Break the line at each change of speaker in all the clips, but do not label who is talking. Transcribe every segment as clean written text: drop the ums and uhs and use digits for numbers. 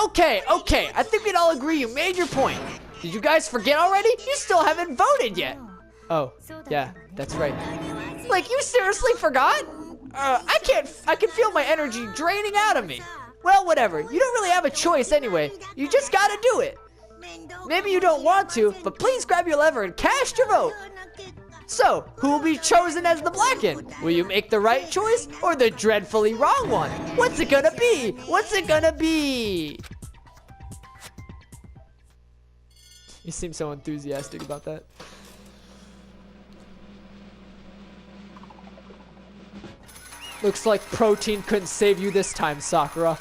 Okay, I think we'd all agree you made your point. Did you guys forget already? You still haven't voted yet. Oh, yeah, that's right. Like, you seriously forgot? I can feel my energy draining out of me. Well, whatever. You don't really have a choice anyway. You just gotta do it. Maybe you don't want to, but please grab your lever and cast your vote. So, who will be chosen as the Blacken? Will you make the right choice or the dreadfully wrong one? What's it gonna be? What's it gonna be? You seem so enthusiastic about that. Looks like protein couldn't save you this time, Sakura.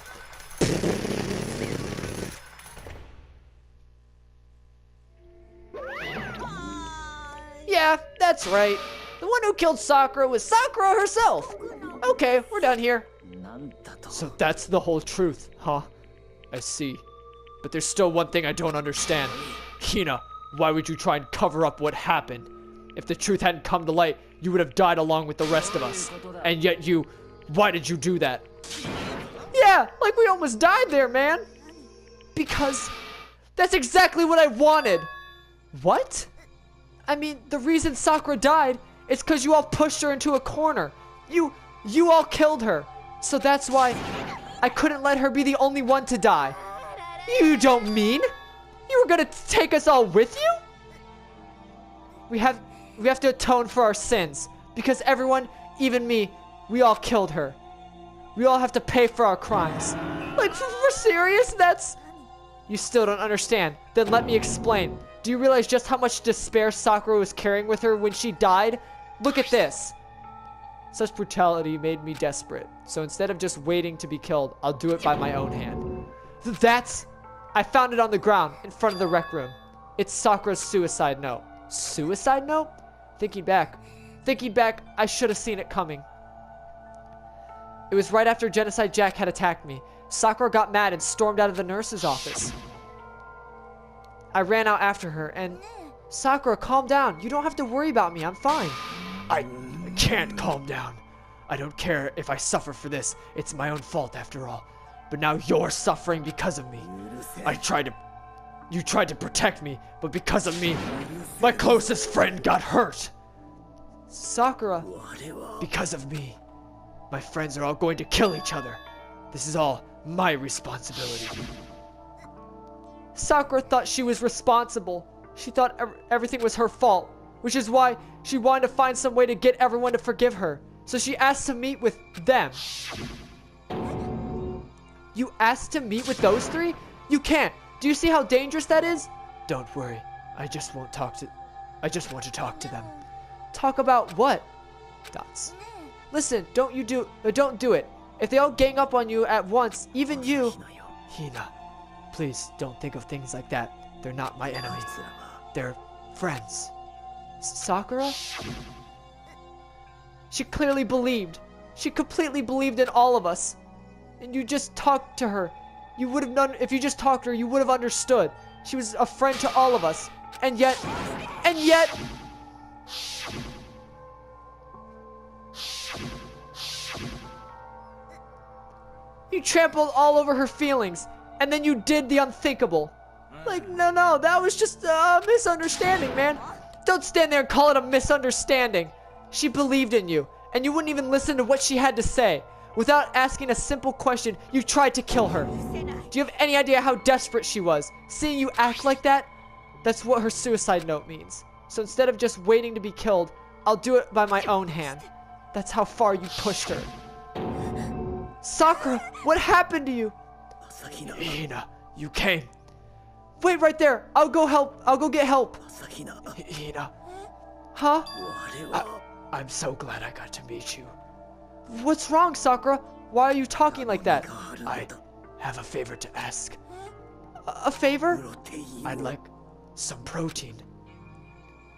Yeah, that's right. The one who killed Sakura was Sakura herself. Okay, we're done here. So that's the whole truth, huh? I see. But there's still one thing I don't understand. Hina, why would you try and cover up what happened? If the truth hadn't come to light, you would have died along with the rest of us. And yet why did you do that? Yeah, like we almost died there, man. Because that's exactly what I wanted. What? I mean, the reason Sakura died is because you all pushed her into a corner. You all killed her. So that's why I couldn't let her be the only one to die. You don't mean? You were gonna take us all with you? We have to atone for our sins. Because everyone, even me, we all killed her. We all have to pay for our crimes. Like, for serious? You still don't understand. Then let me explain. Do you realize just how much despair Sakura was carrying with her when she died? Look at this. Such brutality made me desperate. So instead of just waiting to be killed, I'll do it by my own hand. I found it on the ground in front of the rec room. It's Sakura's suicide note. Suicide note? Thinking back, I should have seen it coming. It was right after Genocide Jack had attacked me. Sakura got mad and stormed out of the nurse's office. I ran out after her and... Sakura, calm down. You don't have to worry about me. I'm fine. I can't calm down. I don't care if I suffer for this. It's my own fault after all. But now you're suffering because of me. You tried to protect me, but because of me, my closest friend got hurt. Sakura, because of me, my friends are all going to kill each other. This is all my responsibility. Sakura thought she was responsible. She thought everything was her fault, which is why she wanted to find some way to get everyone to forgive her. So she asked to meet with them. You asked to meet with those three? You can't. Do you see how dangerous that is? Don't worry. I just want to talk to them. Talk about what? Dots. Listen, don't do it. If they all gang up on you at once, even you... Hina, please don't think of things like that. They're not my enemies. They're friends. Sakura? She clearly believed. She completely believed in all of us. And you just talked to her. You would have known, if you just talked to her, you would have understood. She was a friend to all of us. And yet... You trampled all over her feelings, and then you did the unthinkable. Like, no, that was just a misunderstanding, man. Don't stand there and call it a misunderstanding. She believed in you, and you wouldn't even listen to what she had to say. Without asking a simple question, you tried to kill her. Do you have any idea how desperate she was? Seeing you act like that? That's what her suicide note means. So instead of just waiting to be killed, I'll do it by my own hand. That's how far you pushed her. Sakura, what happened to you? Hina, you came. Wait right there. I'll go get help. Hina. Huh? I'm so glad I got to meet you. What's wrong, Sakura? Why are you talking like that? I have a favor to ask. A favor? I'd like some protein.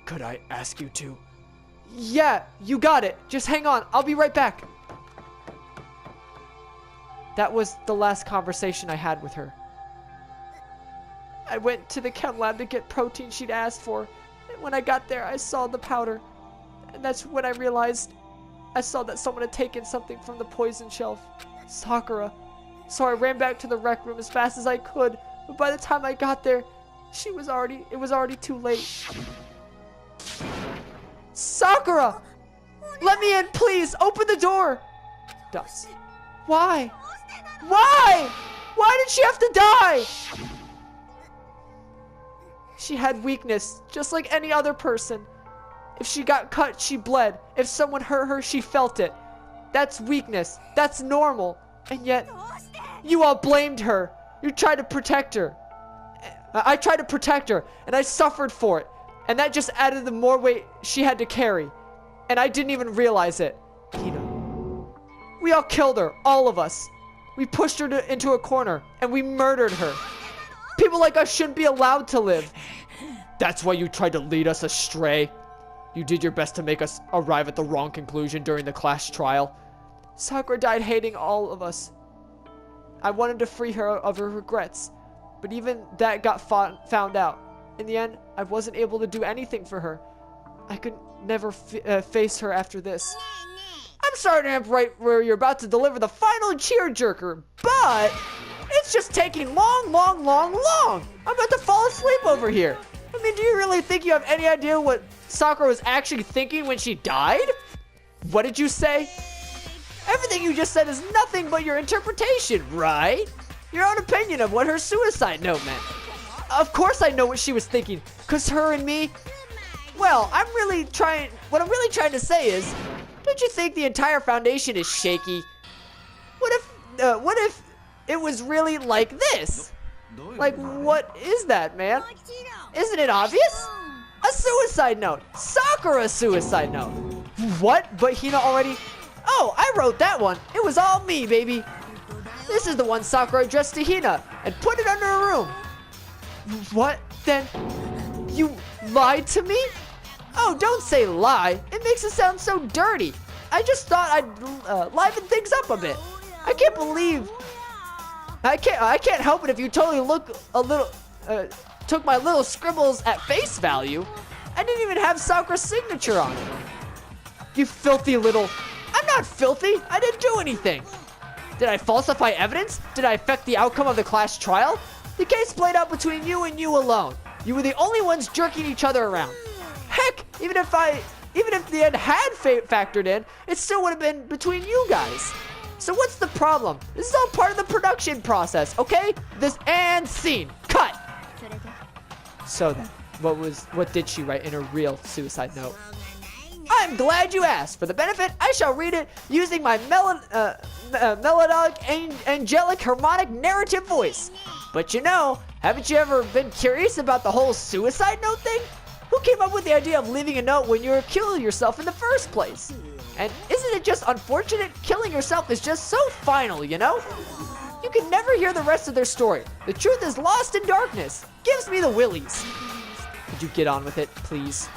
Could I ask you to? Yeah, you got it. Just hang on. I'll be right back. That was the last conversation I had with her. I went to the chem lab to get protein she'd asked for. And when I got there, I saw the powder. And that's when I realized I saw that someone had taken something from the poison shelf. Sakura. So I ran back to the rec room as fast as I could, but by the time I got there, it was already too late. Sakura! Let me in, please! Open the door! Does. Why? Why? Why did she have to die? She had weakness, just like any other person. If she got cut, she bled. If someone hurt her, she felt it. That's weakness. That's normal. And yet, you all blamed her. You tried to protect her. I tried to protect her, and I suffered for it. And that just added the more weight she had to carry. And I didn't even realize it. Hina. We all killed her, all of us. We pushed her into a corner, and we murdered her. People like us shouldn't be allowed to live. That's why you tried to lead us astray. You did your best to make us arrive at the wrong conclusion during the class trial. Sakura died hating all of us. I wanted to free her of her regrets, but even that got found out. In the end, I wasn't able to do anything for her. I could never face her after this. I'm sorry to interrupt right where you're about to deliver the final tearjerker, but it's just taking long. I'm about to fall asleep over here. I mean, do you really think you have any idea what Sakura was actually thinking when she died? What did you say? Everything you just said is nothing but your interpretation, right? Your own opinion of what her suicide note meant. Of course I know what she was thinking, because her and me... Well, what I'm really trying to say is, don't you think the entire foundation is shaky? What if it was really like this? Like, what is that, man? Isn't it obvious? A suicide note. Sakura's suicide note. What? But Hina already... Oh, I wrote that one. It was all me, baby. This is the one Sakura addressed to Hina and put it under her room. What? Then you lied to me? Oh, don't say lie. It makes it sound so dirty. I just thought I'd liven things up a bit. I can't believe... I can't help it if you totally look a little... took my little scribbles at face value. I didn't even have Sakura's signature on it. You filthy little... I'm not filthy. I didn't do anything. Did I falsify evidence? Did I affect the outcome of the class trial? The case played out between you and you alone. You were the only ones jerking each other around. Heck, even if the end had factored in, it still would have been between you guys. So what's the problem? This is all part of the production process, okay? This and scene. Cut! So then, what did she write in her real suicide note? I'm glad you asked. For the benefit, I shall read it using my melodic, angelic, harmonic narrative voice. But you know, haven't you ever been curious about the whole suicide note thing? Who came up with the idea of leaving a note when you were killing yourself in the first place? And isn't it just unfortunate? Killing yourself is just so final, you know? You can never hear the rest of their story. The truth is lost in darkness. Gives me the willies. Could you get on with it, please?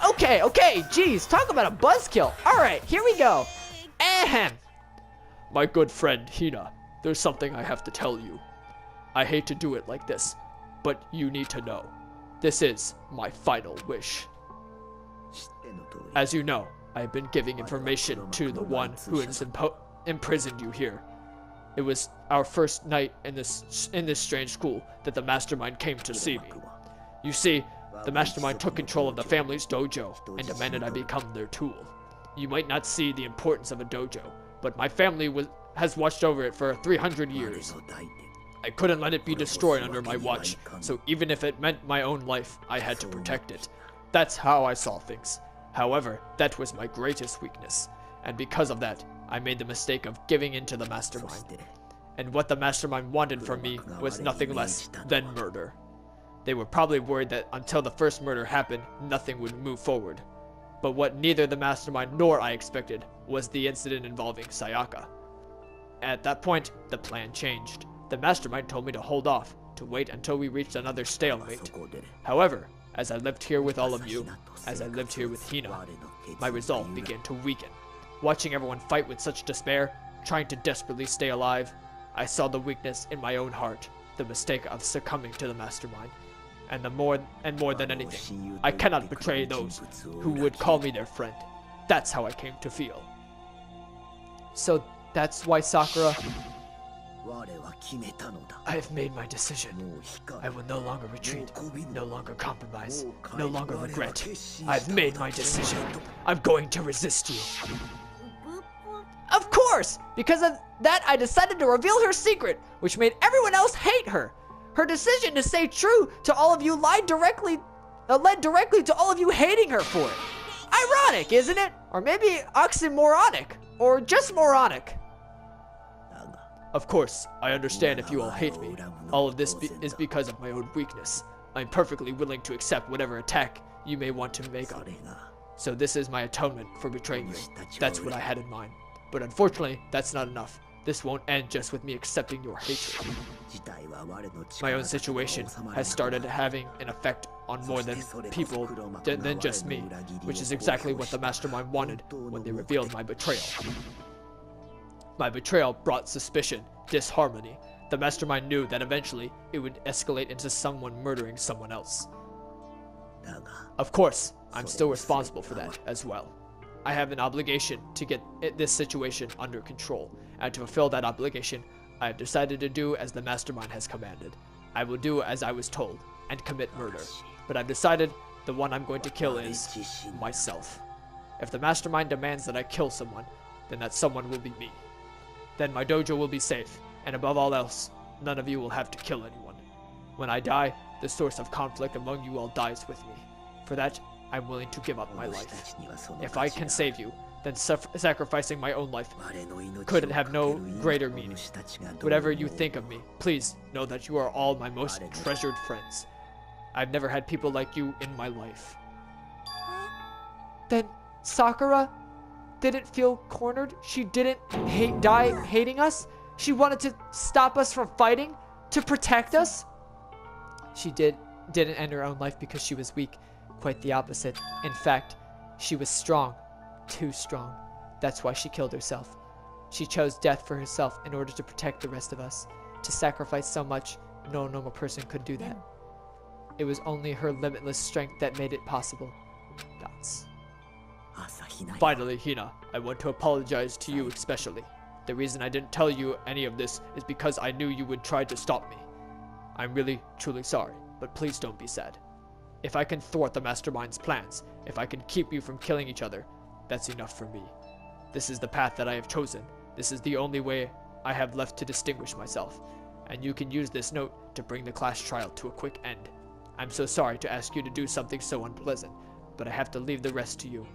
Okay, geez, talk about a buzzkill. Alright, here we go. Ahem.
My good friend, Hina, there's something I have to tell you. I hate to do it like this, but you need to know. This is my final wish. As you know, I have been giving information to the one who has imprisoned you here. It was our first night in this strange school that the mastermind came to see me. You see, the mastermind took control of the family's dojo and demanded I become their tool. You might not see the importance of a dojo, but my family has watched over it for 300 years. I couldn't let it be destroyed under my watch, so even if it meant my own life, I had to protect it. That's how I saw things. However, that was my greatest weakness, and because of that, I made the mistake of giving in to the mastermind. And what the mastermind wanted from me was nothing less than murder. They were probably worried that until the first murder happened, nothing would move forward. But what neither the mastermind nor I expected was the incident involving Sayaka. At that point, the plan changed. The mastermind told me to hold off, to wait until we reached another stalemate. However, as I lived here with all of you, as I lived here with Hina, my resolve began to weaken. Watching everyone fight with such despair, trying to desperately stay alive, I saw the weakness in my own heart, the mistake of succumbing to the mastermind. And more than anything, I cannot betray those who would call me their friend. That's how I came to feel.
So that's why Sakura...
I have made my decision. I will no longer retreat, no longer compromise, no longer regret. I have made my decision. I'm going to resist you.
Of course! Because of that, I decided to reveal her secret, which made everyone else hate her. Her decision to stay true to all of you led directly to all of you hating her for it. Ironic, isn't it? Or maybe oxymoronic, or just moronic.
Of course, I understand if you all hate me. All of this is because of my own weakness. I'm perfectly willing to accept whatever attack you may want to make on me. So this is my atonement for betraying you. That's what I had in mind. But unfortunately, that's not enough. This won't end just with me accepting your hatred. My own situation has started having an effect on more than people than just me, which is exactly what the mastermind wanted when they revealed my betrayal. My betrayal brought suspicion, disharmony. The mastermind knew that eventually it would escalate into someone murdering someone else. Of course, I'm still responsible for that as well. I have an obligation to get this situation under control, and to fulfill that obligation, I have decided to do as the mastermind has commanded. I will do as I was told, and commit murder. But I've decided the one I'm going to kill is myself. If the mastermind demands that I kill someone, then that someone will be me. Then my dojo will be safe, and above all else, none of you will have to kill anyone. When I die, the source of conflict among you all dies with me. For that, I'm willing to give up my life. If I can save you, then sacrificing my own life could have no greater meaning. Whatever you think of me, please know that you are all my most treasured friends. I've never had people like you in my life.
Then Sakura didn't feel cornered? She didn't die hating us? She wanted to stop us from fighting? To protect us? She didn't end her own life because she was weak. Quite the opposite. In fact, she was strong. Too strong. That's why she killed herself. She chose death for herself in order to protect the rest of us. To sacrifice so much, no normal person could do that. It was only her limitless strength that made it possible. Dots.
Finally, Hina, I want to apologize to you especially. The reason I didn't tell you any of this is because I knew you would try to stop me. I'm really, truly sorry, but please don't be sad. If I can thwart the mastermind's plans, if I can keep you from killing each other, that's enough for me. This is the path that I have chosen. This is the only way I have left to distinguish myself. And you can use this note to bring the class trial to a quick end. I'm so sorry to ask you to do something so unpleasant, but I have to leave the rest to you.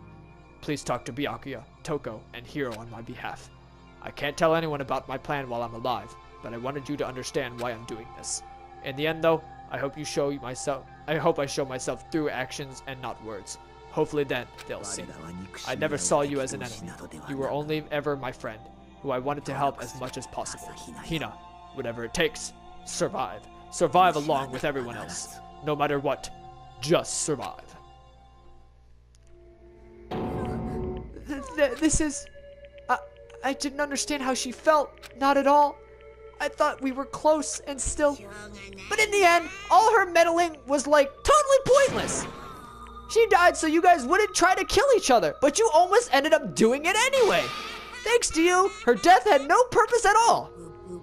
Please talk to Byakuya, Toko, and Hiro on my behalf. I can't tell anyone about my plan while I'm alive, but I wanted you to understand why I'm doing this. In the end though, I hope I show myself through actions and not words. Hopefully then, they'll see. I never saw you as an enemy. You were only ever my friend, who I wanted to help as much as possible. Hina, whatever it takes, survive. Survive along with everyone else. No matter what, just survive.
This is... I didn't understand how she felt. Not at all. I thought we were close and still... But in the end, all her meddling was like totally pointless. She died so you guys wouldn't try to kill each other, but you almost ended up doing it anyway. Thanks to you, her death had no purpose at all.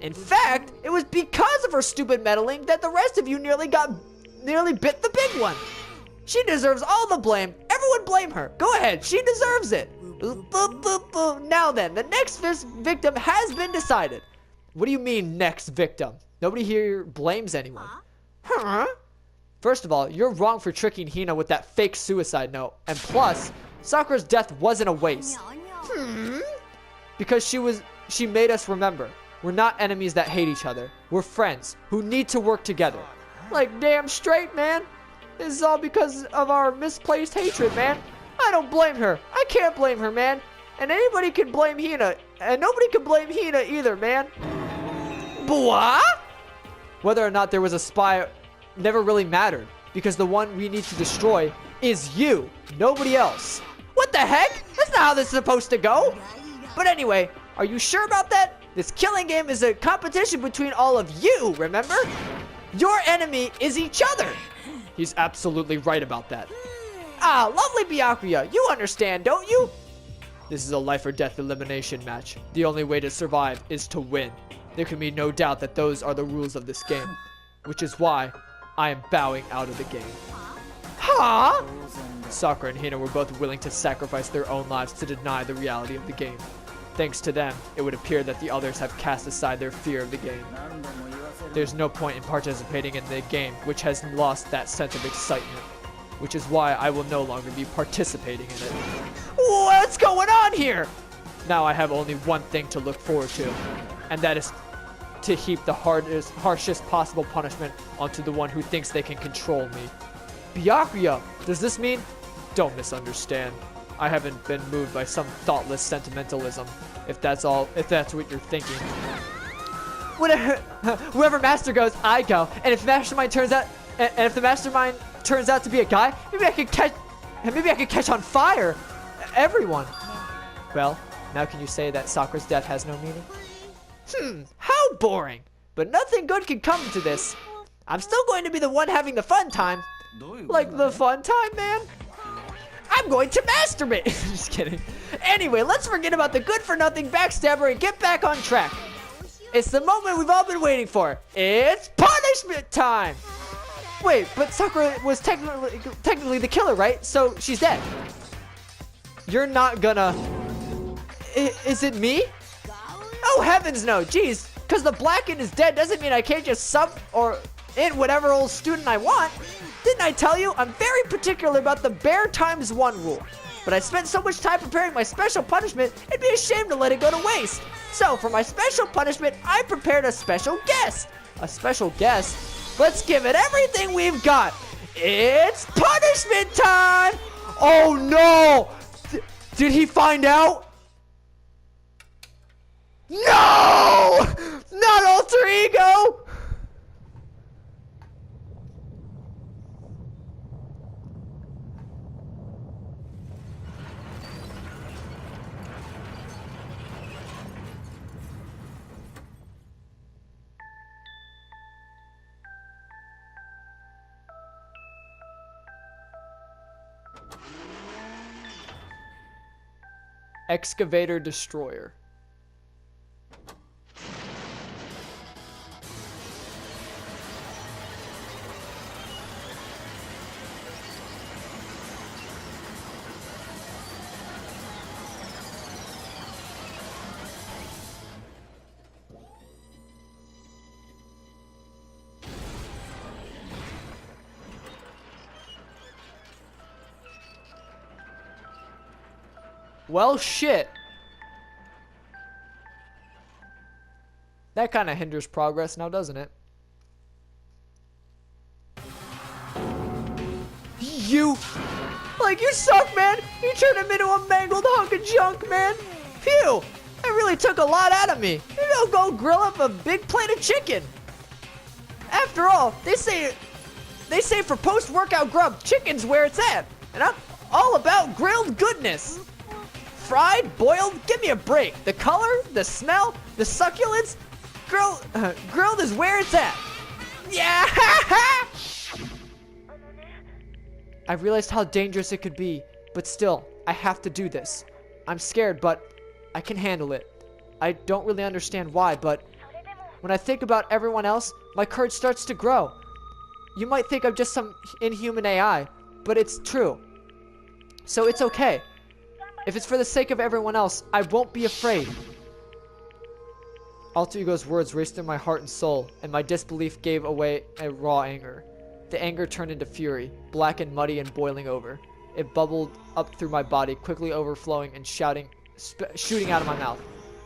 In fact, it was because of her stupid meddling that the rest of you nearly bit the big one. She deserves all the blame. Everyone blame her. Go ahead, she deserves it. Now then, the next victim has been decided. What do you mean, next victim? Nobody here blames anyone. Huh? First of all, you're wrong for tricking Hina with that fake suicide note. And plus, Sakura's death wasn't a waste. Because she made us remember. We're not enemies that hate each other. We're friends who need to work together. Like damn straight, man. This is all because of our misplaced hatred, man. I don't blame her. I can't blame her, man. And anybody can blame Hina. And nobody can blame Hina either, man. What? Whether or not there was a spy never really mattered. Because the one we need to destroy is you. Nobody else. What the heck? That's not how this is supposed to go. But anyway, are you sure about that? This killing game is a competition between all of you, remember? Your enemy is each other.
He's absolutely right about that.
Ah, lovely Byakuya. You understand, don't you?
This is a life or death elimination match. The only way to survive is to win.
There can be no doubt that those are the rules of this game, which is why I am bowing out of the game. Huh? Sakura and Hina were both willing to sacrifice their own lives to deny the reality of the game. Thanks to them, it would appear that the others have cast aside their fear of the game. There's no point in participating in the game, which has lost that sense of excitement, which is why I will no longer be participating in it. What's going on here? Now I have only one thing to look forward to, and that is to heap the harshest possible punishment onto the one who thinks they can control me. Byakuya, does this mean? Don't misunderstand. I haven't been moved by some thoughtless sentimentalism, if that's what you're thinking. Wherever Master goes, I go. And if the Mastermind turns out to be a guy, maybe I could catch on fire everyone. Well, now can you say that Sakura's death has no meaning? How boring. But nothing good can come to this. I'm still going to be the one having the fun time. Like the fun time, man? I'm going to masturbate. Just kidding. Anyway, let's forget about the good-for-nothing backstabber and get back on track. It's the moment we've all been waiting for. It's punishment time. Wait, but Sakura was technically the killer, right? So she's dead. You're not gonna... Is it me? Oh, heavens no. Jeez, because the Blacken is dead doesn't mean I can't just sub or in whatever old student I want. Didn't I tell you? I'm very particular about the bare times 1 rule. But I spent so much time preparing my special punishment, it'd be a shame to let it go to waste. So, for my special punishment, I prepared a special guest. A special guest? Let's give it everything we've got. It's punishment time! Oh no! Did he find out? No! Not alter ego! Excavator Destroyer. Well, shit. That kind of hinders progress now, doesn't it? You suck, man. You turned him into a mangled hunk of junk, man. Phew. That really took a lot out of me. Maybe I'll go grill up a big plate of chicken. After all, they say for post-workout grub, chicken's where it's at. And I'm all about grilled goodness. Fried, boiled, give me a break. The color, the smell, the succulence, grilled is where it's at. Yeah! I realized how dangerous it could be, but still, I have to do this. I'm scared, but I can handle it. I don't really understand why, but when I think about everyone else, my courage starts to grow. You might think I'm just some inhuman AI, but it's true. So it's okay. If it's for the sake of everyone else, I won't be afraid. Alter Ego's words raced through my heart and soul, and my disbelief gave away a raw anger. The anger turned into fury, black and muddy and boiling over. It bubbled up through my body, quickly overflowing and shooting out of my mouth.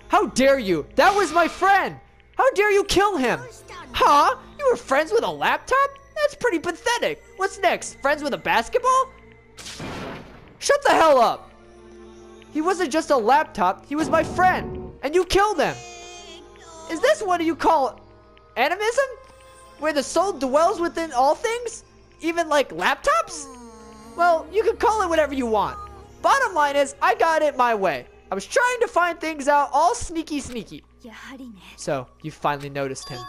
How dare you? That was my friend! How dare you kill him? Huh? You were friends with a laptop? That's pretty pathetic. What's next? Friends with a basketball? Shut the hell up! He wasn't just a laptop, he was my friend, and you killed him. Is this what you call animism? Where the soul dwells within all things? Even like laptops? Well, you can call it whatever you want. Bottom line is, I got it my way. I was trying to find things out all sneaky. So, you finally noticed him.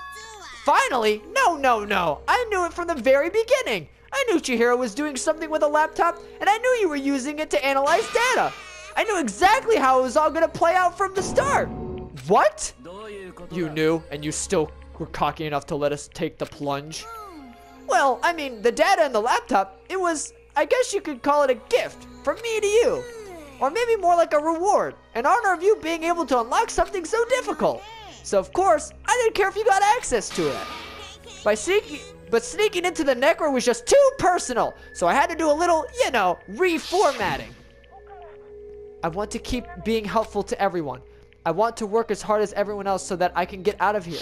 Finally? No. I knew it from the very beginning. I knew Chihiro was doing something with a laptop, and I knew you were using it to analyze data. I knew exactly how it was all gonna play out from the start. What?
You knew, and you still were cocky enough to let us take the plunge?
Well, I mean, the data and the laptop, it was, I guess you could call it a gift from me to you. Or maybe more like a reward, in honor of you being able to unlock something so difficult. So of course, I didn't care if you got access to it. But sneaking into the Necro was just too personal, so I had to do a little, you know, reformatting. I want to keep being helpful to everyone. I want to work as hard as everyone else so that I can get out of here.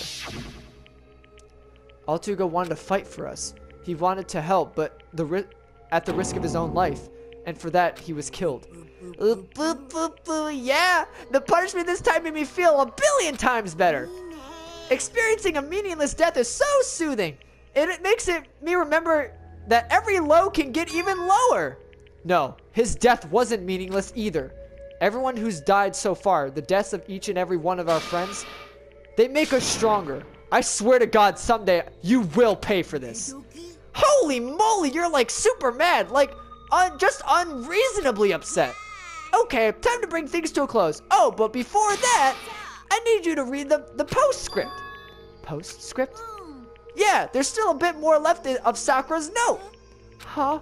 Altuga wanted to fight for us. He wanted to help, but at the risk of his own life. And for that, he was killed. Yeah, the punishment this time made me feel 1,000,000,000 times better. Experiencing a meaningless death is so soothing. It makes me remember that every low can get even lower. No, his death wasn't meaningless either. Everyone who's died so far, the deaths of each and every one of our friends, they make us stronger. I swear to God, someday you will pay for this. Holy moly, you're like super mad, like just unreasonably upset. Okay, time to bring things to a close. Oh, but before that, I need you to read the postscript. Postscript? Yeah, there's still a bit more left of Sakura's note. Huh?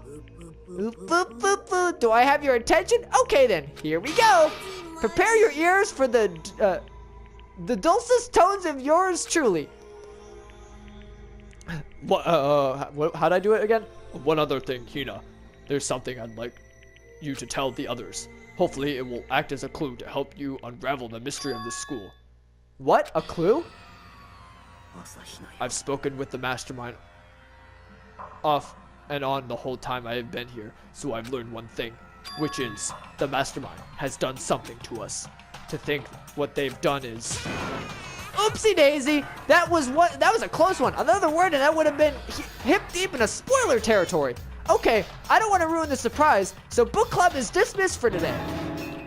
Do I have your attention? Okay then, here we go. Prepare your ears for the dulcest tones of yours truly.
What, how'd I do it again? One other thing, Hina. There's something I'd like you to tell the others. Hopefully it will act as a clue to help you unravel the mystery of this school.
What? A clue?
I've spoken with the mastermind off and on the whole time I have been here, so I've learned one thing, which is the mastermind has done something to us. To think what they've done is...
Oopsie daisy! That was a close one. Another word and that would have been hip deep in a spoiler territory. Okay, I don't want to ruin the surprise, so book club is dismissed for today.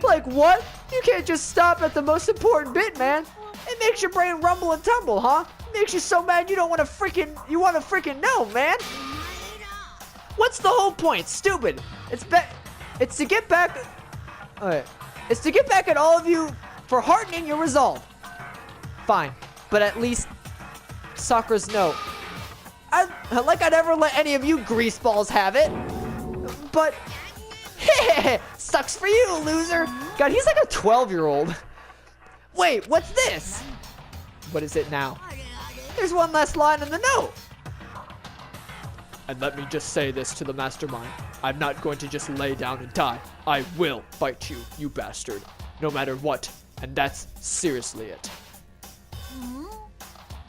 Like what? You can't just stop at the most important bit, man. It makes your brain rumble and tumble, huh? It makes you so mad you want to freaking know, man. What's the whole point? Stupid. It's to get back. Alright. It's to get back at all of you for hardening your resolve. Fine, but at least Sakura's note. I'd never let any of you greaseballs have it. But sucks for you, loser. God, he's like a 12-year-old. Wait, what's this? What is it now? There's one less line in the note.
And let me just say this to the mastermind. I'm not going to just lay down and die. I will fight you, you bastard. No matter what. And that's seriously it.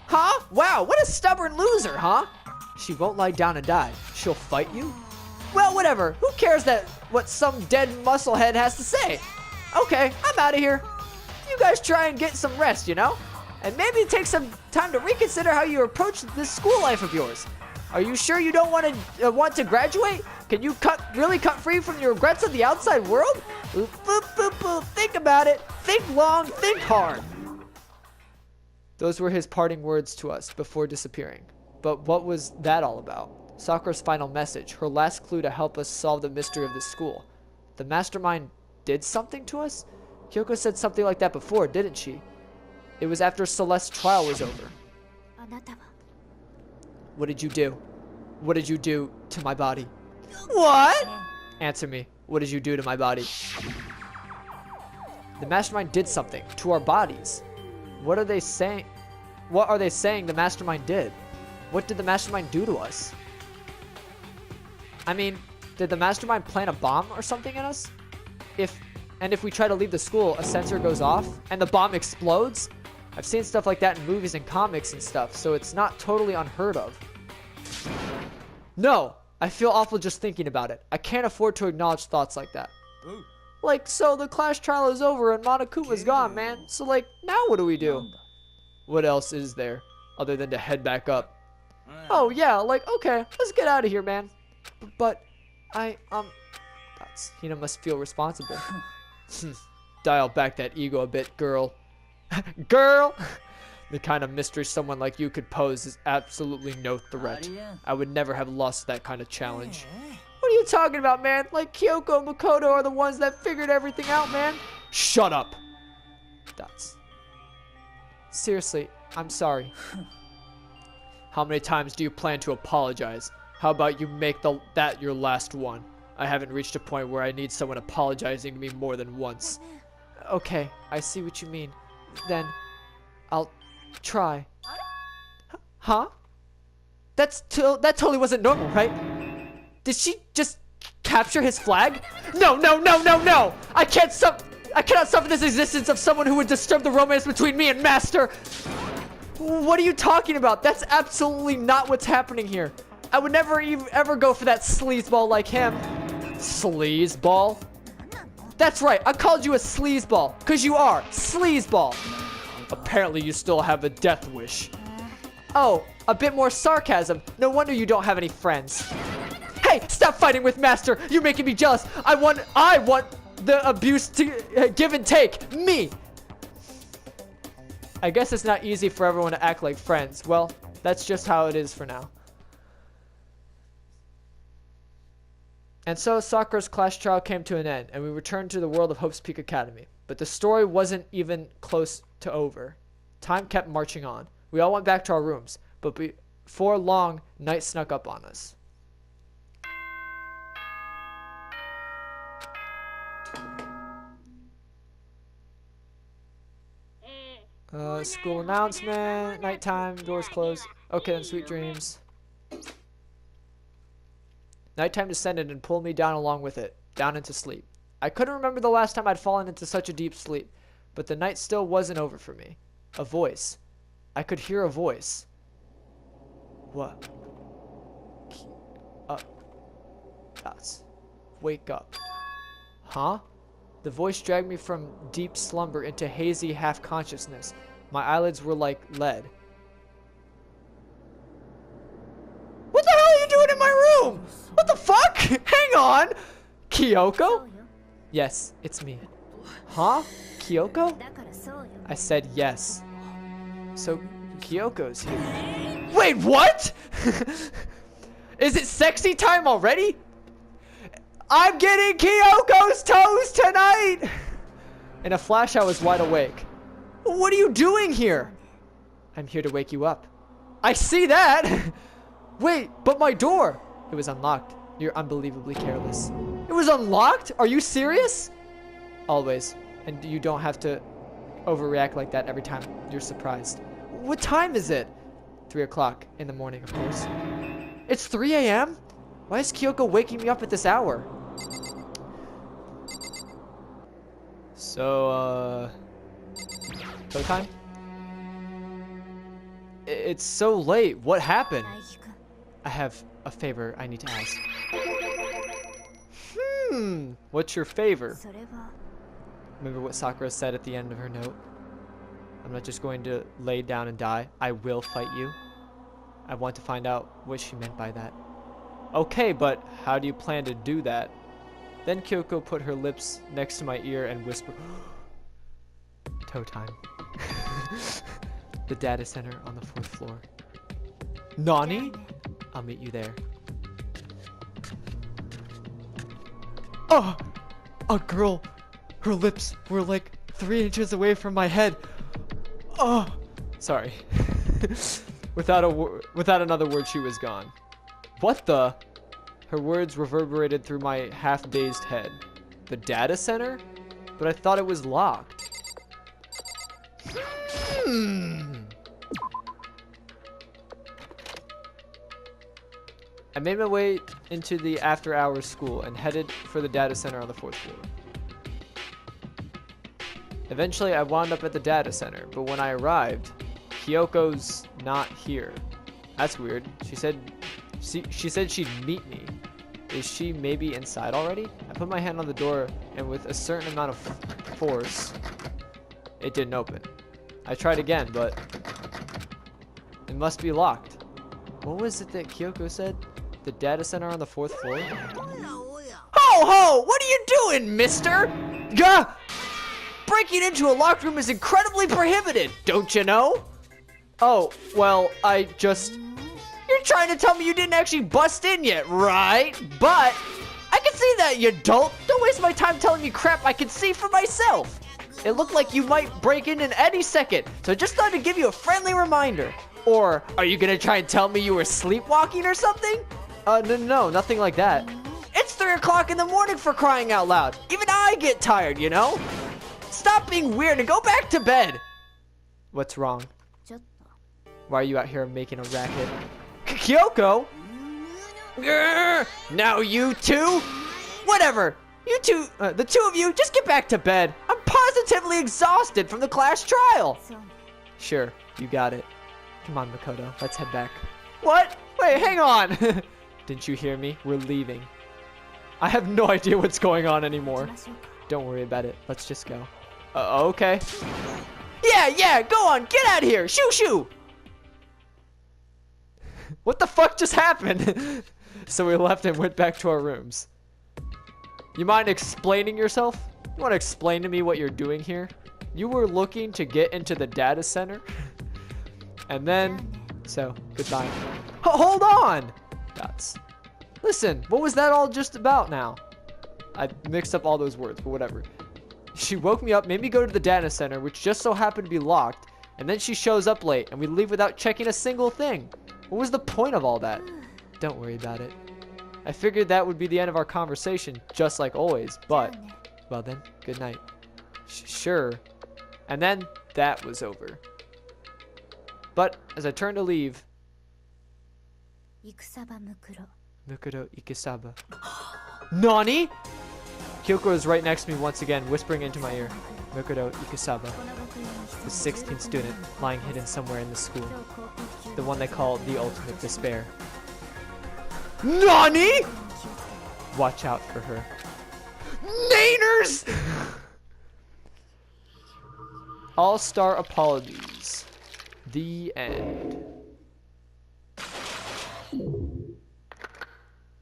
Huh? Wow, what a stubborn loser, huh? She won't lie down and die. She'll fight you? Well, whatever. Who cares what some dead musclehead has to say? Okay, I'm out of here. You guys try and get some rest, you know? And maybe take some time to reconsider how you approach this school life of yours. Are you sure you don't want to graduate? Can you really cut free from your regrets of the outside world? Think about it. Think long, think hard. Those were his parting words to us before disappearing. But what was that all about? Sakura's final message, her last clue to help us solve the mystery of this school. The mastermind did something to us? Kyoko said something like that before, didn't she? It was after Celeste's trial was over. What did you do? What did you do to my body? What? Answer me. What did you do to my body? The mastermind did something to our bodies. What are they saying? What are they saying the mastermind did? What did the mastermind do to us? I mean, did the mastermind plant a bomb or something in us? If we try to leave the school, a sensor goes off and the bomb explodes? I've seen stuff like that in movies and comics and stuff, so it's not totally unheard of. No, I feel awful just thinking about it. I can't afford to acknowledge thoughts like that. Like, so the class trial is over and Monokuma's gone, man. So, like, now what do we do?
What else is there other than to head back up?
Oh, yeah, like, okay, let's get out of here, man. But, Hina must feel responsible.
Dial back that ego a bit, girl. Girl! The kind of mystery someone like you could pose is absolutely no threat. I would never have lost that kind of challenge.
What are you talking about, man? Like Kyoko and Makoto are the ones that figured everything out, man.
Shut up!
Seriously, I'm sorry. How many times do you plan to apologize? How about you make that your last one? I haven't reached a point where I need someone apologizing to me more than once. Okay, I see what you mean. Then, I'll try. Huh? That totally wasn't normal, right? Did she just capture his flag? No, no, no, no, no! I cannot suffer this existence of someone who would disturb the romance between me and Master! What are you talking about? That's absolutely not what's happening here. I would never ever go for that sleazeball like him. Sleazeball? That's right, I called you a sleazeball, because you are. Sleazeball. Apparently you still have a death wish. Oh, a bit more sarcasm. No wonder you don't have any friends. Hey, stop fighting with Master. You're making me jealous. I want the abuse to give and take. Me. I guess it's not easy for everyone to act like friends. Well, that's just how it is for now. And so Sakura's class trial came to an end, and we returned to the world of Hope's Peak Academy. But the story wasn't even close to over. Time kept marching on. We all went back to our rooms, but before long, night snuck up on us. School announcement, nighttime, doors closed. Okay, then sweet dreams. Nighttime descended and pulled me down along with it, down into sleep. I couldn't remember the last time I'd fallen into such a deep sleep, but the night still wasn't over for me. A voice. I could hear a voice. What? Dots. Wake up. Huh? The voice dragged me from deep slumber into hazy half-consciousness. My eyelids were like lead. What the hell are you doing in my room? What the fuck? Hang on! Kyoko? Yes, it's me. Huh? Kyoko? I said yes. So, Kyoko's here. Wait, what? Is it sexy time already? I'm getting Kyoko's toes tonight! In a flash, I was wide awake. What are you doing here? I'm here to wake you up. I see that! Wait, but my door! It was unlocked. You're unbelievably careless. It was unlocked? Are you serious? Always. And you don't have to overreact like that every time you're surprised. What time is it? 3 o'clock in the morning, of course. It's 3 a.m.? Why is Kyoko waking me up at this hour? So, showtime? It's so late. What happened? I have a favor I need to ask. What's your favor? Remember what Sakura said at the end of her note? I'm not just going to lay down and die. I will fight you. I want to find out what she meant by that. Okay, but how do you plan to do that? Then Kyoko put her lips next to my ear and whispered, toe time. The data center on the 4th floor. Nani? I'll meet you there. Oh! A girl! Her lips were like 3 inches away from my head. Oh! Sorry. Without another word, she was gone. What the? Her words reverberated through my half-dazed head. The data center? But I thought it was locked. I made my way into the after-hours school and headed for the data center on the 4th floor. Eventually, I wound up at the data center, but when I arrived, Kyoko's not here. That's weird. She said she'd meet me. Is she maybe inside already? I put my hand on the door, and with a certain amount of force, it didn't open. I tried again, but it must be locked. What was it that Kyoko said? The data center on the 4th floor? Ho ho! What are you doing, mister? Gah! Breaking into a locked room is incredibly prohibited, don't you know? Oh, well, You're trying to tell me you didn't actually bust in yet, right? But I can see that, you dolt. Don't waste my time telling me crap I can see for myself. It looked like you might break in any second, so I just thought to give you a friendly reminder. Or, are you gonna try and tell me you were sleepwalking or something? No, nothing like that. It's 3 o'clock in the morning for crying out loud. Even I get tired, you know? Stop being weird and go back to bed. What's wrong? Why are you out here making a racket? Kyoko? Grr, now you two? Whatever. You two, the two of you, just get back to bed. I'm positively exhausted from the class trial. Sure, you got it. Come on, Makoto, let's head back. What? Wait, hang on. Didn't you hear me? We're leaving. I have no idea what's going on anymore. Don't worry about it. Let's just go. Okay. Yeah, go on. Get out of here. Shoo. What the fuck just happened? So we left and went back to our rooms. You mind explaining yourself? You want to explain to me what you're doing here? You were looking to get into the data center? And then, so, goodbye. Hold on! Dots. Listen, what was that all just about now? I mixed up all those words, but whatever. She woke me up, made me go to the data center, which just so happened to be locked, and then she shows up late, and we leave without checking a single thing. What was the point of all that? Don't worry about it. I figured that would be the end of our conversation, just like always, but, well then, good night. Sure. And then, that was over. But, as I turned to leave... Mukuro Ikesaba. Nani? Kyoko is right next to me once again, whispering into my ear. Mukuro Ikesaba. The 16th student, lying hidden somewhere in the school. The one they call the ultimate despair. Nani? Watch out for her. Naners! All-star apologies. The end.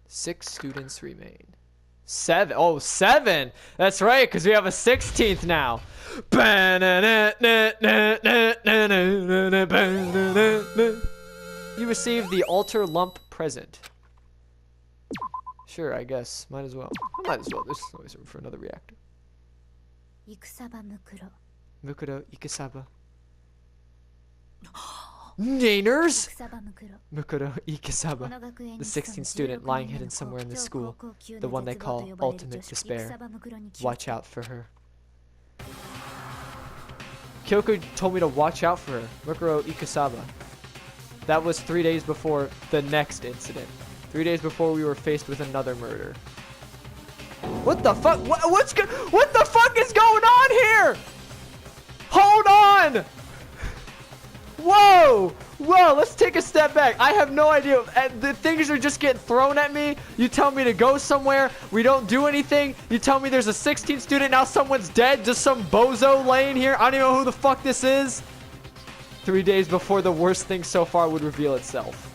6 students remain. 7. Oh, 7! That's right, because we have a 16th now. You received the altar lump present. Sure, I guess. Might as well. I might as well. There's always room for another reactor. Mukuro Ikesaba. Naners! Mukuro Ikesaba. The 16th student lying hidden somewhere in the school. The one they call ultimate despair. Watch out for her. Kyoko told me to watch out for her. Mukuro Ikesaba. That was 3 days before the next incident. 3 days before we were faced with another murder. What the fuck? What the fuck is going on here? Hold on! Whoa! Let's take a step back. I have no idea. The things are just getting thrown at me. You tell me to go somewhere. We don't do anything. You tell me there's a 16th student. Now someone's dead. Just some bozo laying here. I don't even know who the fuck this is. 3 days before the worst thing so far would reveal itself.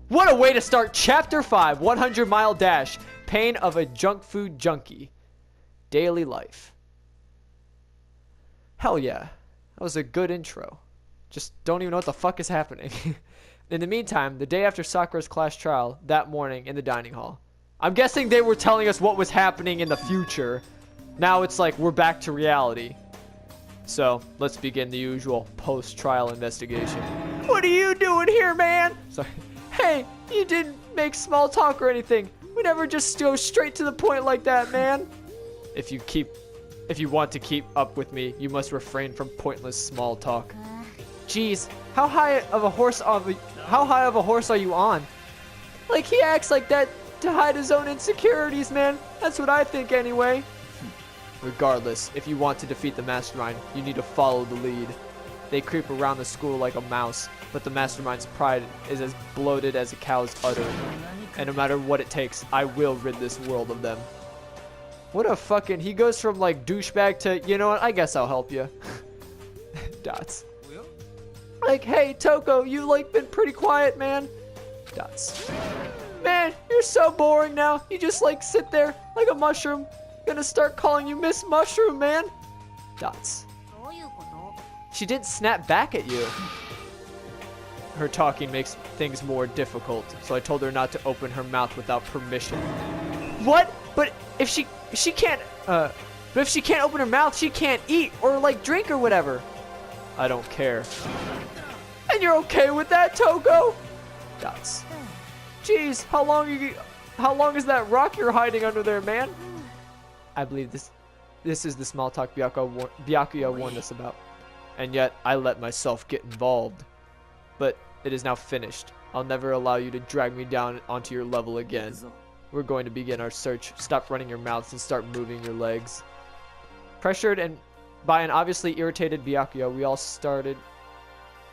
What a way to start Chapter 5, 100 Mile Dash. Pain of a Junk Food Junkie. Daily life. Hell yeah. That was a good intro. Just don't even know what the fuck is happening. In the meantime, the day after Sakura's class trial, that morning in the dining hall. I'm guessing they were telling us what was happening in the future. Now it's like we're back to reality. So, let's begin the usual post-trial investigation. What are you doing here, man? Sorry. Hey, you didn't make small talk or anything. We never just go straight to the point like that, man. If you want to keep up with me, you must refrain from pointless small talk. Jeez, how high of a horse are you on? Like, he acts like that to hide his own insecurities, man. That's what I think anyway. Regardless, if you want to defeat the mastermind, you need to follow the lead. They creep around the school like a mouse, but the mastermind's pride is as bloated as a cow's udder. And no matter what it takes, I will rid this world of them. What a fucking... He goes from, like, douchebag to, you know what, I guess I'll help you. Dots. Like, hey, Toko, you, like, been pretty quiet, man. Dots. Man, you're so boring now. You just, like, sit there like a mushroom. Gonna start calling you Miss Mushroom, man. Dots. She didn't snap back at you. Her talking makes things more difficult, so I told her not to open her mouth without permission. What? But if she can't, but But if she can't open her mouth, she can't eat or like drink or whatever. I don't care. And you're okay with that, Toko? Dots. Jeez, how long is that rock you're hiding under there, man? I believe this is the small talk Byakuya warned us about. And yet, I let myself get involved. But it is now finished. I'll never allow you to drag me down onto your level again. We're going to begin our search. Stop running your mouths and start moving your legs. Pressured and by an obviously irritated Byakuya, we all started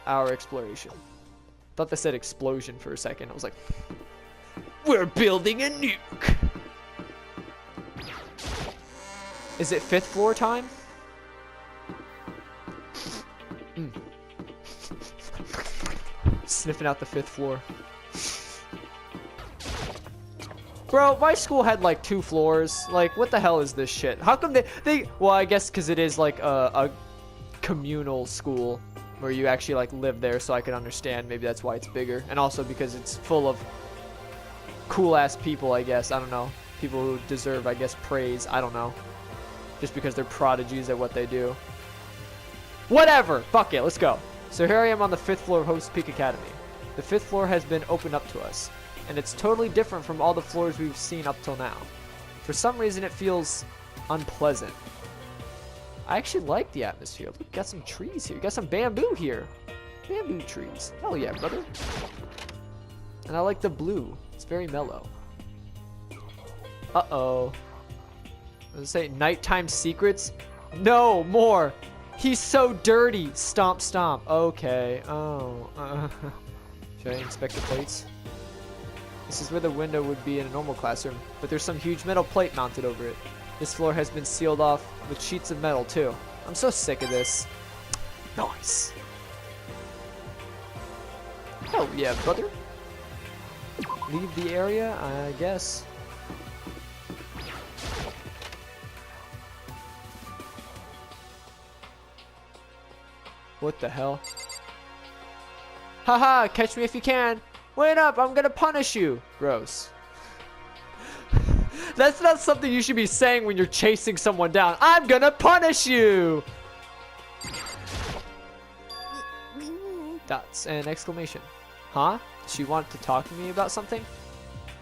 our exploration. Thought they said explosion for a second. I was like, we're building a nuke. Is it 5th floor time? Sniffing out the 5th floor. Bro, my school had like 2 floors. Like, what the hell is this shit? How come they well, I guess because it is like a communal school where you actually like live there, so I can understand. Maybe that's why it's bigger. And also because it's full of cool ass people, I guess. I don't know. People who deserve, I guess, praise. I don't know. Just because they're prodigies at what they do. Whatever. Fuck it. Let's go. So here I am on the 5th floor of Host Peak Academy. The 5th floor has been opened up to us, and it's totally different from all the floors we've seen up till now. For some reason, it feels unpleasant. I actually like the atmosphere. Look, got some trees here. Got some bamboo here. Bamboo trees. Hell yeah, brother. And I like the blue. It's very mellow. Uh-oh. Does it say nighttime secrets? No, more. He's so dirty. Stomp, stomp. Okay. Oh. Should I inspect the plates? This is where the window would be in a normal classroom, but there's some huge metal plate mounted over it. This floor has been sealed off with sheets of metal, too. I'm so sick of this. Nice. Oh, yeah, brother. Leave the area, I guess. What the hell? Haha, catch me if you can. Wait up, I'm gonna punish you. Gross. That's not something you should be saying when you're chasing someone down. I'm gonna punish you! Dots and exclamation. Huh? She wanted to talk to me about something?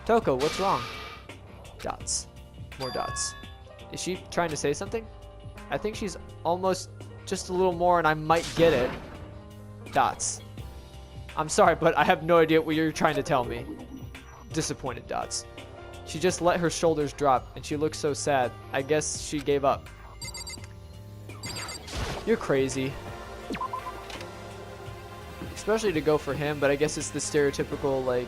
Toko, what's wrong? Dots. More dots. Is she trying to say something? I think she's almost just a little more and I might get it. Dots. I'm sorry, but I have no idea what you're trying to tell me. Disappointed dots. She just let her shoulders drop and she looks so sad. I guess she gave up. You're crazy. Especially to go for him, but I guess it's the stereotypical, like...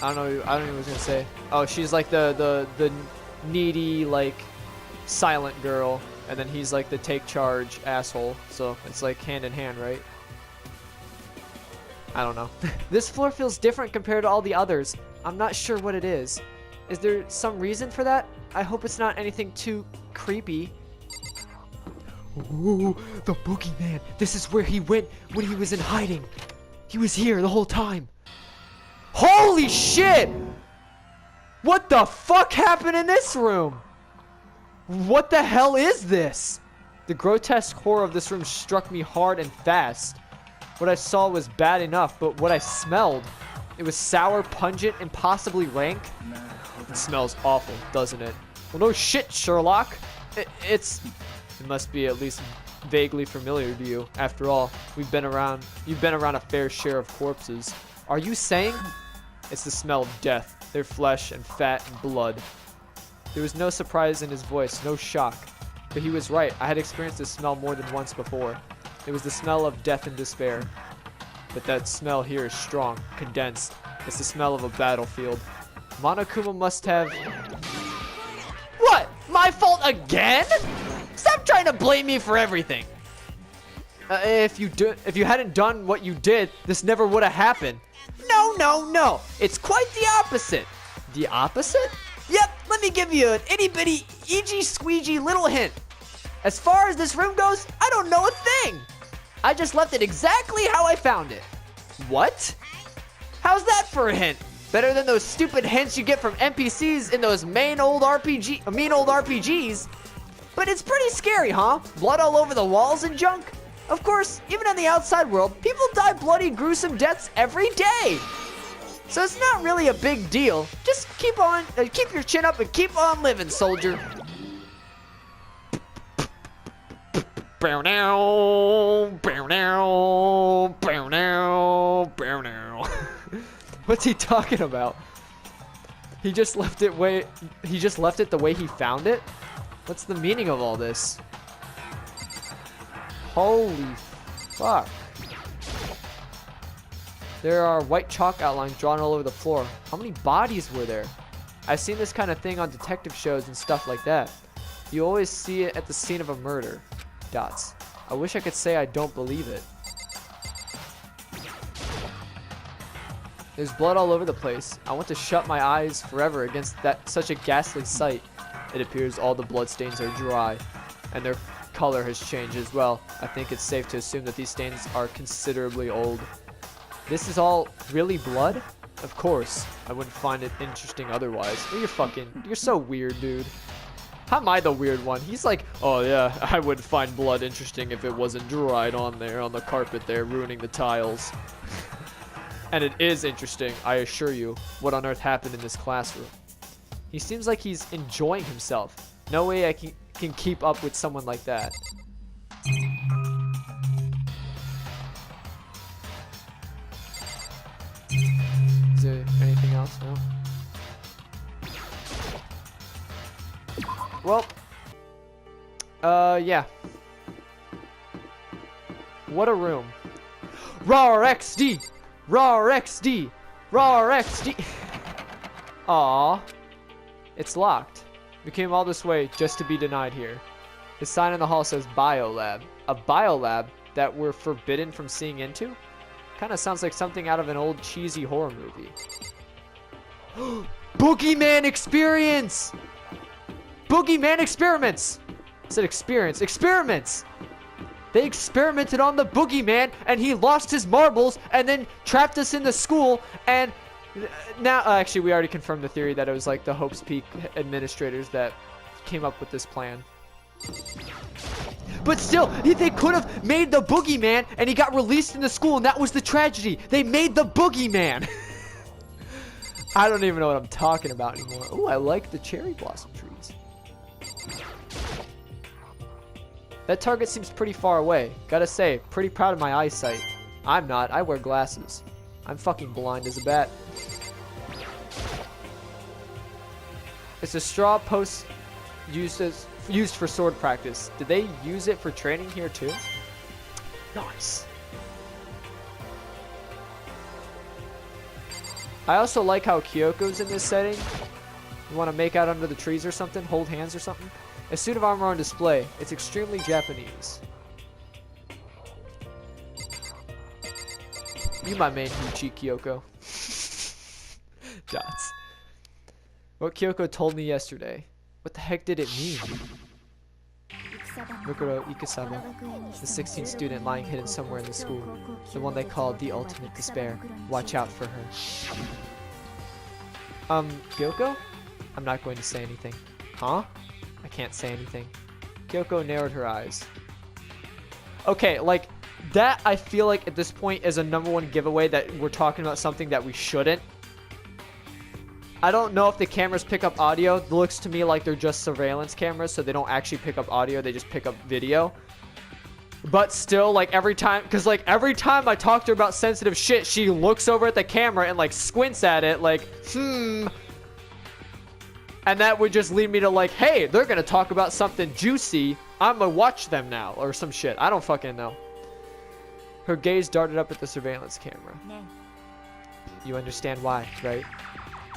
I don't know what I was gonna say. Oh, she's like the needy, like, silent girl. And then he's like the take charge asshole. So it's like hand in hand, right? I don't know. This floor feels different compared to all the others. I'm not sure what it is. Is there some reason for that? I hope it's not anything too creepy. Ooh, the boogeyman. This is where he went when he was in hiding. He was here the whole time. Holy shit! What the fuck happened in this room? What the hell is this? The grotesque horror of this room struck me hard and fast. What I saw was bad enough, but what I smelled, it was sour, pungent, and possibly rank. It smells awful, doesn't it? Well, no shit, Sherlock. It must be at least vaguely familiar to you. After all, you've been around a fair share of corpses. Are you saying? It's the smell of death, their flesh and fat and blood. There was no surprise in his voice, no shock. But he was right, I had experienced this smell more than once before. It was the smell of death and despair. But that smell here is strong, condensed. It's the smell of a battlefield. Monokuma must have... What? My fault again? Stop trying to blame me for everything. If you hadn't done what you did, this never would have happened. No. It's quite the opposite. The opposite? Yep, let me give you an itty-bitty, eegee-squeegee little hint. As far as this room goes, I don't know a thing. I just left it exactly how I found it. What? How's that for a hint? Better than those stupid hints you get from NPCs in those mean old RPGs. But it's pretty scary, huh? Blood all over the walls and junk. Of course, even in the outside world, people die bloody, gruesome deaths every day. So it's not really a big deal. Just keep your chin up and keep on living, soldier. Bow now, bow now, bow now, bow now. What's he talking about? He just left it the way he found it? What's the meaning of all this? Holy fuck. There are white chalk outlines drawn all over the floor. How many bodies were there? I've seen this kind of thing on detective shows and stuff like that. You always see it at the scene of a murder. Dots. I wish I could say I don't believe it. There's blood all over the place. I want to shut my eyes forever against such a ghastly sight. It appears all the bloodstains are dry, and their color has changed as well. I think it's safe to assume that these stains are considerably old. This is all really blood? Of course. I wouldn't find it interesting otherwise. You're so weird, dude. How am I the weird one? He's like, oh yeah, I would find blood interesting if it wasn't dried on there, on the carpet there, ruining the tiles. And it is interesting, I assure you, what on earth happened in this classroom. He seems like he's enjoying himself. No way I can keep up with someone like that. Is there anything else? No? Well, yeah. What a room. Rawr XD! Rawr XD! Rawr XD! Aww. It's locked. We came all this way just to be denied here. The sign in the hall says Biolab. A biolab that we're forbidden from seeing into? Kinda sounds like something out of an old cheesy horror movie. Boogeyman experience! Boogeyman experiments! I said experience. Experiments! They experimented on the boogeyman and he lost his marbles and then trapped us in the school, and now, actually, we already confirmed the theory that it was like the Hope's Peak administrators that came up with this plan. But still, they could have made the boogeyman and he got released in the school, and that was the tragedy. They made the boogeyman. I don't even know what I'm talking about anymore. Oh, I like the cherry blossom trees. That target seems pretty far away. Gotta say, pretty proud of my eyesight. I'm not. I wear glasses. I'm fucking blind as a bat. It's a straw post used for sword practice. Did they use it for training here too? Nice. I also like how Kyoko's in this setting. You want to make out under the trees or something? Hold hands or something? A suit of armor on display. It's extremely Japanese. You my main Hoochie, Kyoko. Dots. What Kyoko told me yesterday. What the heck did it mean? Rukuro Ikusawa, the 16th student lying hidden somewhere in the school. The one they called the ultimate despair. Watch out for her. Kyoko? I'm not going to say anything. Huh? I can't say anything. Kyoko narrowed her eyes. Okay, like, that I feel like at this point is a #1 giveaway that we're talking about something that we shouldn't. I don't know if the cameras pick up audio. It looks to me like they're just surveillance cameras, so they don't actually pick up audio, they just pick up video. But still, like, every time, because like every time I talk to her about sensitive shit, she looks over at the camera and like squints at it like, and that would just lead me to like, hey, they're gonna talk about something juicy, I'm gonna watch them now, or some shit. I don't fucking know. Her gaze darted up at the surveillance camera. You understand why, right?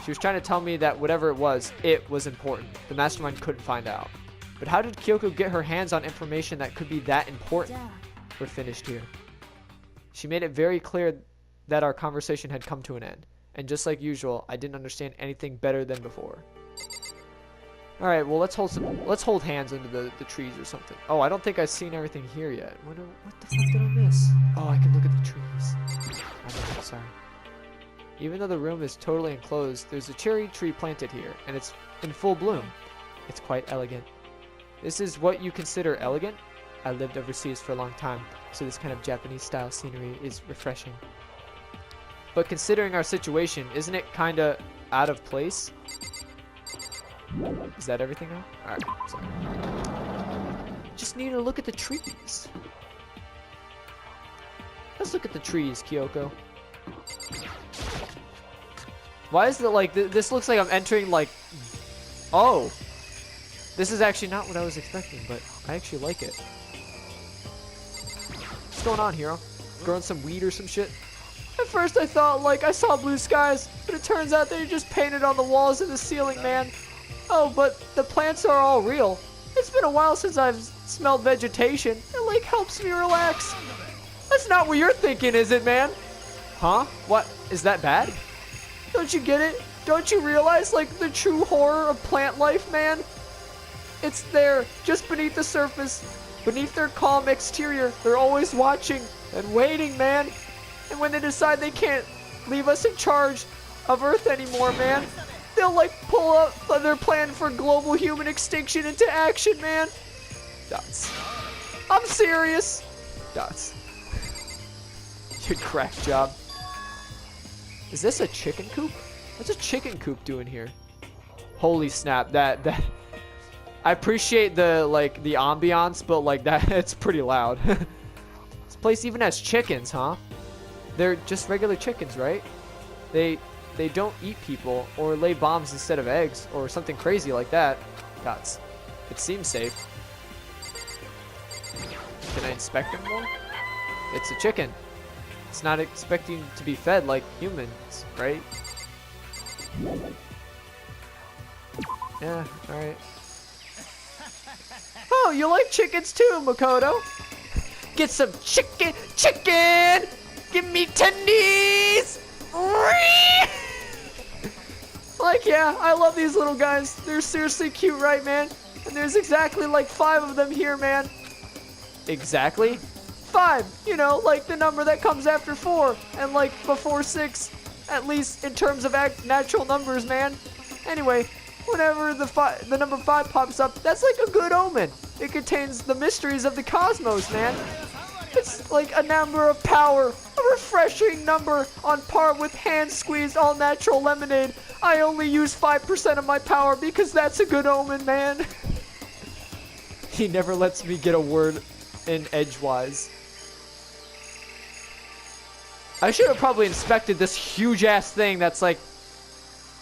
She was trying to tell me that whatever it was important. The mastermind couldn't find out. But how did Kyoko get her hands on information that could be that important? We're finished here. She made it very clear that our conversation had come to an end. And just like usual, I didn't understand anything better than before. Alright, well, let's hold hands under the trees or something. Oh, I don't think I've seen everything here yet. What the fuck did I miss? Oh, I can look at the trees. Oh, no, sorry. Even though the room is totally enclosed, there's a cherry tree planted here, and it's in full bloom. It's quite elegant. This is what you consider elegant? I lived overseas for a long time, so this kind of Japanese-style scenery is refreshing. But considering our situation, isn't it kinda out of place? Is that everything now? Alright, sorry. Just need to look at the trees. Let's look at the trees, Kyoko. Why is it like, this looks like I'm entering like, oh. This is actually not what I was expecting, but I actually like it. What's going on, hero? Growing some weed or some shit? At first I thought like I saw blue skies, but it turns out they're just painted on the walls and the ceiling, man. Oh, but the plants are all real. It's been a while since I've smelled vegetation. It like helps me relax. That's not what you're thinking, is it, man? Huh? What? Is that bad? Don't you get it? Don't you realize like the true horror of plant life, man? It's there, just beneath the surface. Beneath their calm exterior, they're always watching and waiting, man. And when they decide they can't leave us in charge of Earth anymore, man, they'll like pull up their plan for global human extinction into action, man. Dots. I'm serious. Dots. Good crack job. Is this a chicken coop? What's a chicken coop doing here? Holy snap, that I appreciate the like the ambiance, but like that it's pretty loud. This place even has chickens, huh? They're just regular chickens, right? They don't eat people or lay bombs instead of eggs or something crazy like that. Dots. It seems safe. Can I inspect them more? It's a chicken. It's not expecting to be fed like humans, right? Yeah, alright. Oh, you like chickens too, Makoto? Get some chicken! Give me tendies! Like, yeah, I love these little guys. They're seriously cute, right, man? And there's exactly like 5 of them here, man. Exactly? 5, you know, like the number that comes after 4 and like before 6, at least in terms of natural numbers, man. Anyway, whenever the number 5 pops up, that's like a good omen. It contains the mysteries of the cosmos, man. It's like a number of power, a refreshing number on par with hand-squeezed all-natural lemonade. I only use 5% of my power because that's a good omen, man. He never lets me get a word in edgewise. I should have probably inspected this huge-ass thing that's like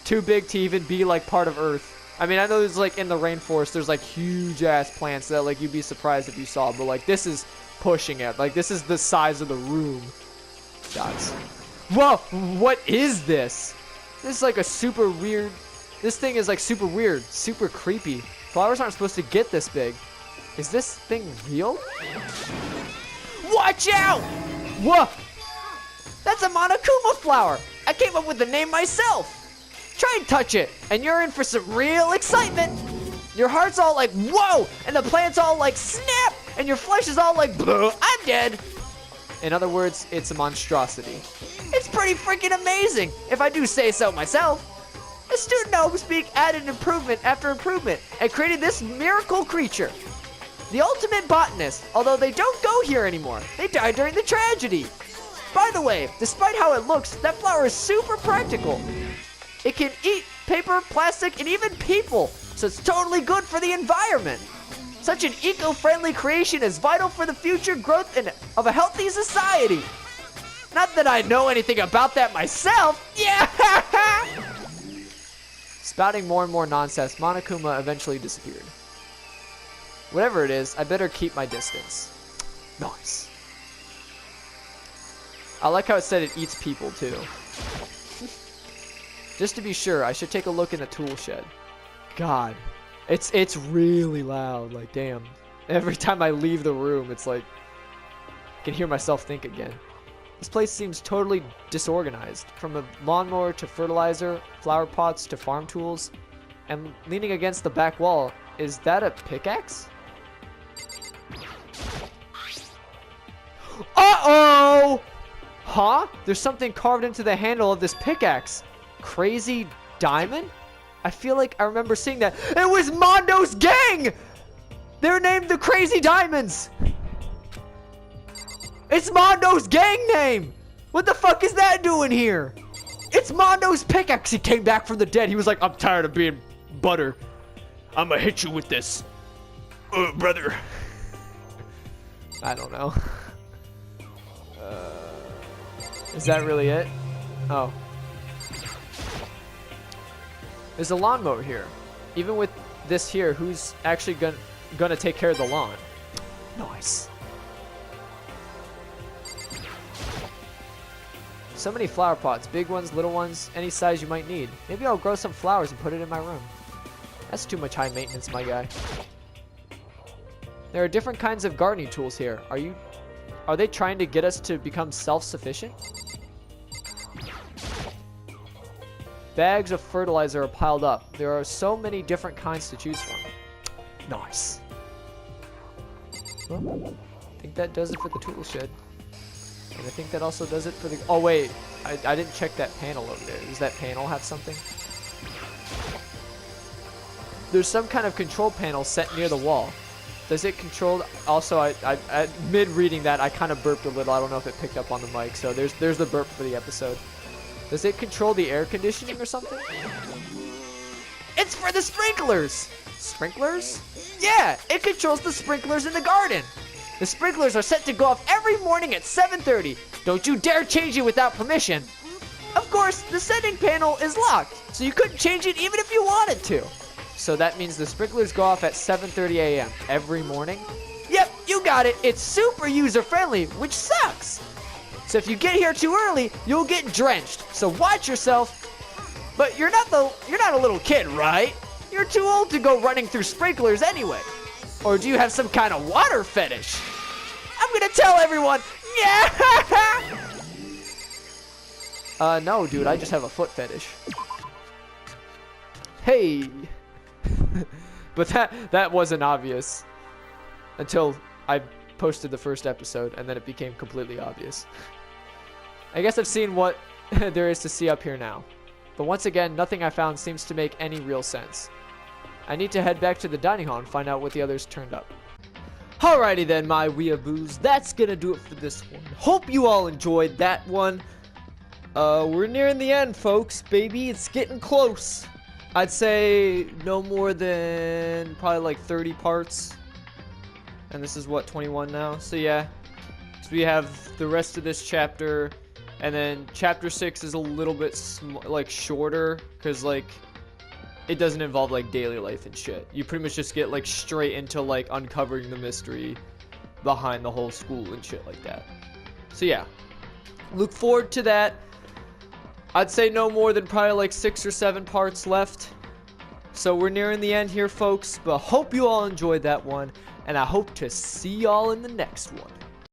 too big to even be like part of Earth. I mean, I know there's like in the rainforest, there's like huge-ass plants that like you'd be surprised if you saw, but like this is pushing it. Like this is the size of the room. Dots. Whoa, what is this? This is like a super weird, this thing is like super weird, super creepy. Flowers aren't supposed to get this big. Is this thing real? Watch out! Whoa! That's a Monokuma flower! I came up with the name myself! Try and touch it, and you're in for some real excitement! Your heart's all like, whoa! And the plant's all like, snap! And your flesh is all like, bleh, I'm dead! In other words, it's a monstrosity. It's pretty freaking amazing, if I do say so myself. A student of Speak added improvement after improvement and created this miracle creature. The ultimate botanist, although they don't go here anymore. They died during the tragedy. By the way, despite how it looks, that flower is super practical. It can eat paper, plastic, and even people, so it's totally good for the environment. Such an eco-friendly creation is vital for the future growth of a healthy society. Not that I know anything about that myself. Yeah! Spouting more and more nonsense, Monokuma eventually disappeared. Whatever it is, I better keep my distance. Nice. I like how it said it eats people too. Just to be sure, I should take a look in the tool shed. God, it's really loud, like damn. Every time I leave the room, it's like, I can hear myself think again. This place seems totally disorganized. From a lawnmower to fertilizer, flower pots to farm tools, and leaning against the back wall, is that a pickaxe? Uh-oh! Huh? There's something carved into the handle of this pickaxe. Crazy diamond? I feel like I remember seeing that. It was Mondo's gang! They're named the Crazy Diamonds! It's Mondo's gang name! What the fuck is that doing here? It's Mondo's pickaxe. He came back from the dead. He was like, I'm tired of being butter. I'm gonna hit you with this. Brother. I don't know. Is that really it? Oh. There's a lawnmower here. Even with this here, who's actually gonna take care of the lawn? Nice. So many flower pots. Big ones, little ones, any size you might need. Maybe I'll grow some flowers and put it in my room. That's too much high maintenance, my guy. There are different kinds of gardening tools here. Are they trying to get us to become self-sufficient? Bags of fertilizer are piled up. There are so many different kinds to choose from. Nice. Well, I think that does it for the tool shed. And I think that also does it for the... Oh, wait. I didn't check that panel over there. Does that panel have something? There's some kind of control panel set near the wall. Does it control... Also, I mid-reading that, I kind of burped a little. I don't know if it picked up on the mic. So there's the burp for the episode. Does it control the air conditioning or something? It's for the sprinklers! Sprinklers? Yeah, it controls the sprinklers in the garden. The sprinklers are set to go off every morning at 7:30. Don't you dare change it without permission. Of course, the setting panel is locked, so you couldn't change it even if you wanted to. So that means the sprinklers go off at 7:30 a.m. every morning? Yep, you got it. It's super user-friendly, which sucks. So if you get here too early, you'll get drenched. So watch yourself. But you're not a little kid, right? You're too old to go running through sprinklers anyway. Or do you have some kind of water fetish? I'm gonna tell everyone. Yeah. No, dude. I just have a foot fetish. Hey. But that wasn't obvious until I posted the first episode, and then it became completely obvious. I guess I've seen what there is to see up here now. But once again, nothing I found seems to make any real sense. I need to head back to the dining hall and find out what the others turned up. Alrighty then, my weeaboos. That's gonna do it for this one. Hope you all enjoyed that one. We're nearing the end, folks. Baby, it's getting close. I'd say no more than probably like 30 parts. And this is what, 21 now? So yeah. So we have the rest of this chapter. And then chapter 6 is a little bit shorter. Because like, it doesn't involve like daily life and shit. You pretty much just get like straight into like uncovering the mystery behind the whole school and shit like that. So yeah. Look forward to that. I'd say no more than probably like 6 or 7 parts left. So we're nearing the end here, folks. But hope you all enjoyed that one. And I hope to see y'all in the next one.